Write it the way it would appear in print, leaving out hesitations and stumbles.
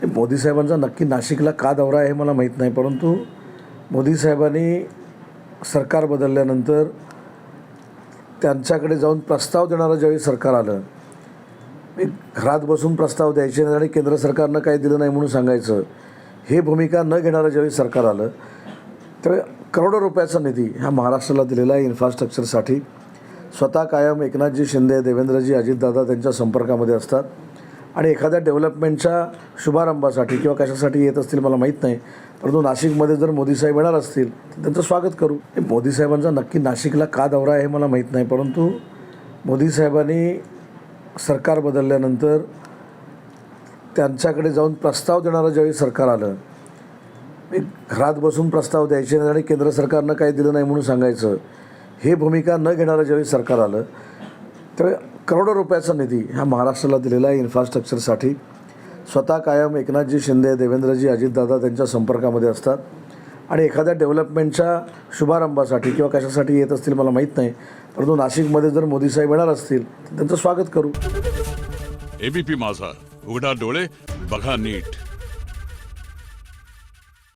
मोदी साहेबांचा नक्की नाशिकला का दौरा आहे हे मला माहीत नाही, परंतु मोदी साहेबांनी सरकार बदलल्यानंतर त्यांच्याकडे जाऊन प्रस्ताव देणारं ज्यावेळी सरकार आलं, एक घरात बसून प्रस्ताव द्यायचे आणि केंद्र सरकारनं काही दिलं नाही म्हणून सांगायचं, हे भूमिका न घेणारं ज्यावेळी सरकार आलं त्यावेळी करोडो रुपयाचा निधी ह्या महाराष्ट्राला दिलेला आहे इन्फ्रास्ट्रक्चरसाठी. स्वतः कायम एकनाथजी शिंदे, देवेंद्रजी, अजितदादा त्यांच्या संपर्कामध्ये असतात आणि एखाद्या डेव्हलपमेंटच्या शुभारंभासाठी किंवा कशासाठी येत असतील मला माहीत नाही, परंतु नाशिकमध्ये जर मोदी साहेब येणार असतील तर त्यांचं स्वागत करू. मोदी साहेबांचा नक्की नाशिकला का दौरा आहे हे मला माहीत नाही, परंतु मोदी साहेबांनी सरकार बदलल्यानंतर त्यांच्याकडे जाऊन प्रस्ताव देणारं ज्यावेळी सरकार आलं, एक घरात बसून प्रस्ताव द्यायचे आणि केंद्र सरकारनं काही दिलं नाही म्हणून सांगायचं, हे भूमिका न घेणारं ज्यावेळी सरकार आलं त्यावेळी करोडो रुपयाचा निधी ह्या महाराष्ट्राला दिलेला आहे इन्फ्रास्ट्रक्चरसाठी. स्वतः कायम एकनाथजी शिंदे, देवेंद्रजी, अजितदादा त्यांच्या संपर्कामध्ये असतात आणि एखाद्या डेव्हलपमेंटच्या शुभारंभासाठी किंवा कशासाठी येत असतील मला माहीत नाही, परंतु नाशिकमध्ये जर मोदी साहेब येणार असतील तर त्यांचं स्वागत करू. एबीपी माझा, उघडा डोळे बघा नीट.